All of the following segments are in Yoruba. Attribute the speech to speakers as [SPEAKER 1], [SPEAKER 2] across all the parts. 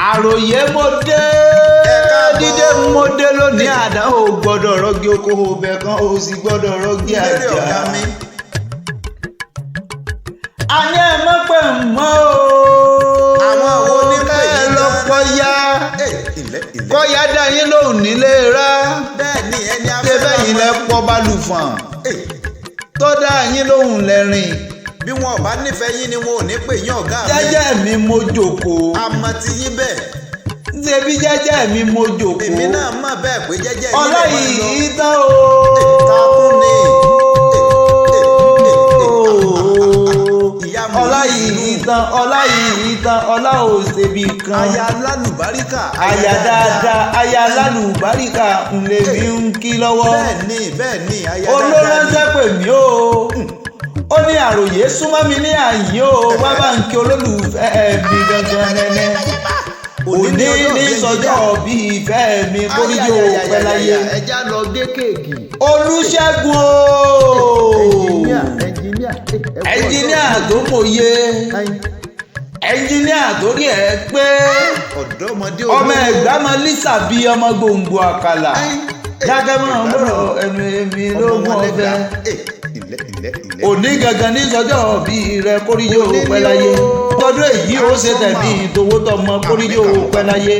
[SPEAKER 1] àròyé mo dé dídé mo dé lónìí àdá ò gbọ́dọ̀ rọ́gí oko ọbẹ̀ kan ò sì gbọ́dọ̀ rọ́gí àjà. àní ẹ mọ̀ pé mọ́ o
[SPEAKER 2] àwọn oníkẹ́
[SPEAKER 1] lọ́pọ̀ ya kọ́ya dá yín lóhùn nílé rá tẹ́fẹ́ yìí lẹ pọ̀ balùfọ̀n tó dá yín lóhùn lẹ́rìn.
[SPEAKER 2] bí wọn ò bá nífẹ̀ẹ́ yín ni wọn ò ní pè yín ọ̀gá mi.
[SPEAKER 1] jẹ́jẹ́ mi mo jókòó.
[SPEAKER 2] àmọ́ ti yín bẹ́ẹ̀.
[SPEAKER 1] ṣebí jẹ́jẹ́ mi mo jókòó.
[SPEAKER 2] èmi náà mọ̀ bẹ́ẹ̀ pé jẹ́jẹ́ yín
[SPEAKER 1] ọlá yìí tán o.
[SPEAKER 2] takun ni.
[SPEAKER 1] ọlá yìí tán ọlá ò ṣebí kan.
[SPEAKER 2] aya lálùbáríkà.
[SPEAKER 1] aya dáadáa aya lálùbáríkà ńlẹ̀ mi ń kí lọ́wọ́.
[SPEAKER 2] bẹ́ẹ̀ni aya dáadáa ni.
[SPEAKER 1] olóránṣẹ́ pè mí o ó ní àròyé súnmọ́ mi ní àyè o wá bá ń kí olólùfẹ́ mi gangan nẹ́nẹ́ òní ní sọjọ́ bí ìfẹ́ mi kórìjọ pẹ́ láyé.
[SPEAKER 2] ẹja lọ gé kéèkì.
[SPEAKER 1] Olúṣẹ́gun ẹnjìníà tó mòye ẹnjìníà tó rí ẹ pé ọmọ ẹ̀gbá molisabi ọmọ gbòǹgbò àkàlà jágẹ́ mọ́ ọ̀rọ̀ ẹnu èmi ló mọ̀ ọ̀fẹ́ òní gangan ní sọjọ́ bí rẹ kórìjọ pẹ́ láyé tọdún èyí ó ṣe tẹ̀mí tòwó tọmọ kórìjọ pẹ́ láyé.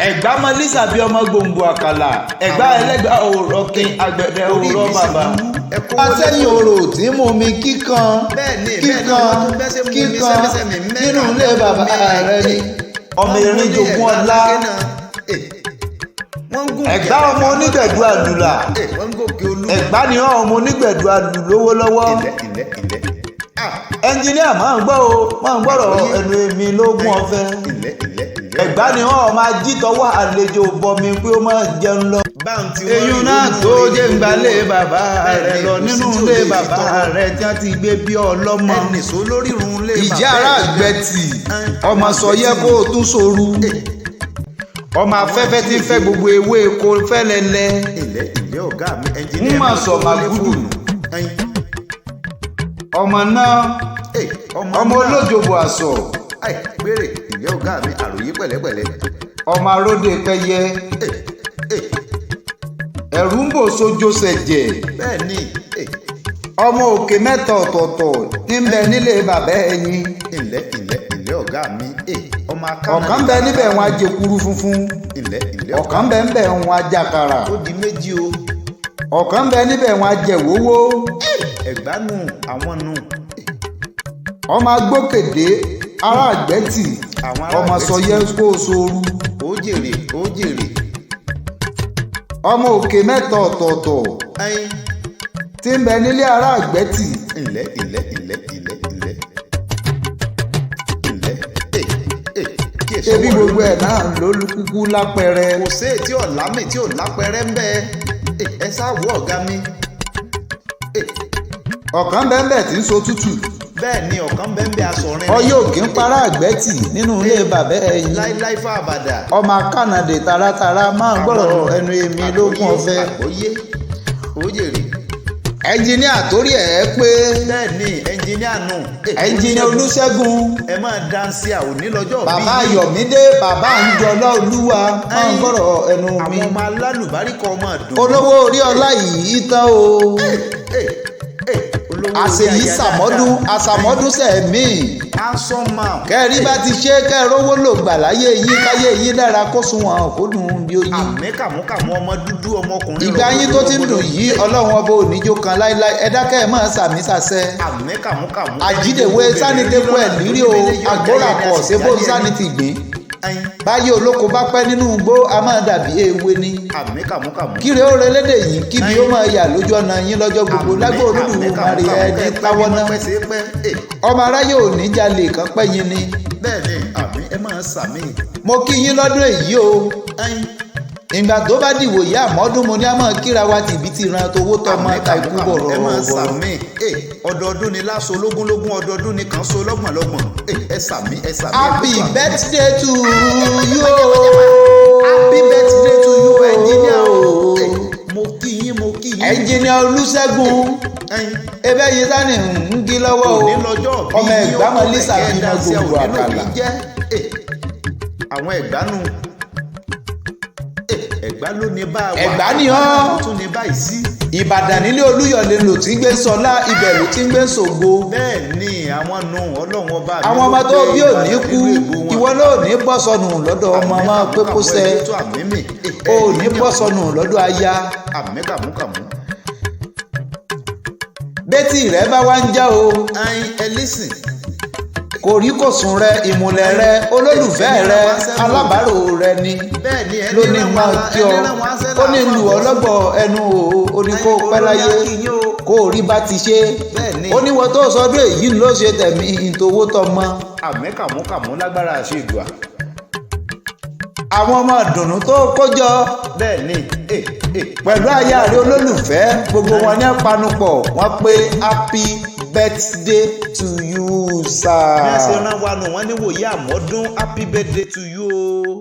[SPEAKER 1] ẹ̀gbá molisabi ọmọ gbòǹgbò àkàlà ẹ̀gbá ẹlẹ́gbà òòrọ̀ kí agbẹ̀dẹ òòrọ̀ bàbá. Atẹ́yìn orò tí mú mi kíkan nínú ilé bàbá rẹ ni ọmọ erin jogún ọlá. ẹ̀gbá ọmọ onígbẹ̀dú àlùlà ẹ̀gbá ni ọmọ onígbẹ̀dú àlù lówó lọ́wọ́. ẹnjìníà máa ń gbọ́ o máa ń gbọ́rọ̀ ẹnu èmi lógún ọ̀fẹ́. ẹ̀gbá ni wọ́n máa jí tọwọ́ àlejò bọmi pé ó máa jẹun lọ. eyín náà tó jẹ́ ń gbalé bàbá rẹ̀ lọ nínú ilé bàbá rẹ̀ tí wọ́n ti gbé bí ọlọ́mọ. ìjà ara àgbẹ̀tì ọmọ sọyẹ kó o tún soru ọmọ afẹ́fẹ́ tí ń fẹ́ gbogbo ewé kó fẹ́lẹ́lẹ́ ń mà sọ màgúdù ọmọ náà ọmọ olójoobo àsọ
[SPEAKER 2] gbére ìyá ọ̀gá mi àròyé pẹ̀lẹ́pẹ̀lẹ́
[SPEAKER 1] ọmọ aróde pẹyẹ ẹ̀rù ń bò sójó sẹ̀jẹ̀
[SPEAKER 2] bẹ́ẹ̀ni
[SPEAKER 1] ọmọ òkè mẹ́ta ọ̀tọ̀ọ̀tọ̀ níbẹ̀ nílé bàbá ẹ̀yìn
[SPEAKER 2] ilẹ̀ ọ̀gá mi ọmọ akala
[SPEAKER 1] ọ̀kan bẹ níbẹ̀ wọn ajẹkuru funfun ọ̀kan bẹ níbẹ̀ wọn ajakara
[SPEAKER 2] ó di méjì o
[SPEAKER 1] ọ̀kan bẹ níbẹ̀ wọn ajẹwowó
[SPEAKER 2] ẹ̀gbá nù àwọn nù
[SPEAKER 1] ọmọ agbókèdè ará àgbẹ̀tì ọmọ sọyẹ kó sóoru
[SPEAKER 2] ó jèrè
[SPEAKER 1] ọmọ òkè mẹ́ta ọ̀tọ̀ọ̀tọ̀ tí ń bẹ nílé ará àgbẹ̀tì.
[SPEAKER 2] ilẹ̀
[SPEAKER 1] ṣebí gbogbo ẹ̀ náà ló kúkú lápẹẹrẹ.
[SPEAKER 2] kò sí ètí ọ̀lámì tí ò lápẹẹrẹ ń bẹ ẹ sáwọ́ ọ̀gá mi.
[SPEAKER 1] ọ̀kan bẹ́ẹ̀ tí ń so tútù.
[SPEAKER 2] bẹ́ẹ̀ ni ọ̀kan bẹ́ẹ̀ aṣọ rìn.
[SPEAKER 1] ọyọ́ òkè ń para àgbẹ̀tì nínú ilé bàbá ẹ̀yìn.
[SPEAKER 2] láíláí fún àbàdà.
[SPEAKER 1] ọmọ akánàdé taratara máa ń gbọ́rọ̀ ẹnu èmi lógún ọ̀fẹ́.
[SPEAKER 2] àgbọ́yé ó jèrè.
[SPEAKER 1] ẹnjìníà torí ẹ̀ pé.
[SPEAKER 2] bẹ́ẹ̀ni ẹnjìníà nù.
[SPEAKER 1] ẹnjìníà Olúṣẹ́gun.
[SPEAKER 2] ẹ máa dáńsí àwòní lọ́jọ́ bí.
[SPEAKER 1] bàbá Ayọ̀mídé bàbá Àǹjọlá Olúwa máa ń gbọ́rọ̀ ẹnu mi.
[SPEAKER 2] àwọn ọmọ alálùbáríkọ ọmọ àdó.
[SPEAKER 1] olówó orí ọlá yìí tán o. àṣeyí àṣàmọ́dún sẹ̀mí.
[SPEAKER 2] asọ́mà.
[SPEAKER 1] kẹ́rí bá ti ṣe kẹ́rọ́wọ́ lò gbà láyé yín káyé yín dára kó sunwọ̀n kó dùn bí oyin.
[SPEAKER 2] àmì kàmúkàmú ọmọ dúdú ọmọkùnrin.
[SPEAKER 1] ìgbà yín tó ti ń dùn yìí ọlọ́run ọba oníjó kan láíláí ẹ dákẹ́ ẹ̀ máa sàmì sàṣẹ.
[SPEAKER 2] àmì kàmúkàmú.
[SPEAKER 1] àjídèwé sánidẹ́kọ̀ ẹ̀ lírí o àgbóràkọ̀ ṣébó sánitì gbìn. báyé olóko bá pẹ́ nínú igbó a máa dàbí ewé ni.
[SPEAKER 2] àmì kàmúkàmú.
[SPEAKER 1] kíre ó relédè yìí kíbi ó máa yà lójú ọ̀nà yín lọ́jọ́ gbogbo lágbó olúdùmarè ẹni táwọ́ náà. ọmọ aráyé ò ní jalè kan pẹ́ yín ni.
[SPEAKER 2] bẹ́ẹ̀ni àmì ẹ máa sàmì.
[SPEAKER 1] mo kí yín lọ́dún èyí o. ìgbà tó bá dìwò yá àmọ́dún mo ní a máa kíra wa tìbí ti ran towó tọmọ ta ikú bọ̀rọ̀
[SPEAKER 2] ẹ máa sàmì. ọdọọdún ni láṣọ lógúnlógún ọdọọdún ni kàn so lọ́gbọ̀nlọ́gbọ̀n. ẹ sàmì.
[SPEAKER 1] happy birthday to you.
[SPEAKER 2] happy birthday to you ẹnjìníà o. mo kí yín.
[SPEAKER 1] ẹnjìníà Olúṣẹ́gun ebe yìí sani ń gí lọ́wọ́ o ọmọ ẹ̀gbá molisabi ọmọ gbòǹgbò àkàlà
[SPEAKER 2] àwọn ẹ̀gbá nù ẹ̀gbá ló ní bá wa
[SPEAKER 1] ẹ̀gbá ni ọ́
[SPEAKER 2] tún ní báyìí sí.
[SPEAKER 1] ìbàdàn nílé olúyọ̀lé ló ti ń gbé sọlá ibẹ̀ ló ti ń gbé ṣògo.
[SPEAKER 2] bẹ́ẹ̀ ni àwọn nù ọlọ́run ọba mi.
[SPEAKER 1] àwọn ọmọ tó bí ò ní kú ìwọ náà ò ní bọ́ sọnù lọ́dọ̀ ọmọ máa pé kó sẹ́ ò ní bọ́ sọnù lọ́dọ̀ aya.
[SPEAKER 2] àmì kàmúkàmú.
[SPEAKER 1] bẹ́tì rẹ bá wá ń já o.
[SPEAKER 2] ayin ẹlísìn.
[SPEAKER 1] kòríkòsùn rẹ ìmùlẹ̀ rẹ olólùfẹ́ rẹ alábàárò rẹ ni ló ní máa kí ọ ó ní lù ọ lọ́gbọ̀ ẹnu o ní kó pẹ́ láyé kó rí bá ti ṣe ó ní wọ́n tó sọdún èyí ló ṣe tẹ̀mí ìtòwó tọmọ.
[SPEAKER 2] àmì kàmúkàmú lágbára àṣẹ ìgbà.
[SPEAKER 1] àwọn ọmọ ìdùnnú tó kójọ
[SPEAKER 2] bẹ́ẹ̀ ni
[SPEAKER 1] pẹ̀lú aya rẹ olólùfẹ́ gbogbo wọn ní panupọ̀ wọ́n pé happy birthday to you sir.
[SPEAKER 2] bí wọ́n ṣe rán wa nù wọ́n ní wòye àmọ́dún happy birthday to you o.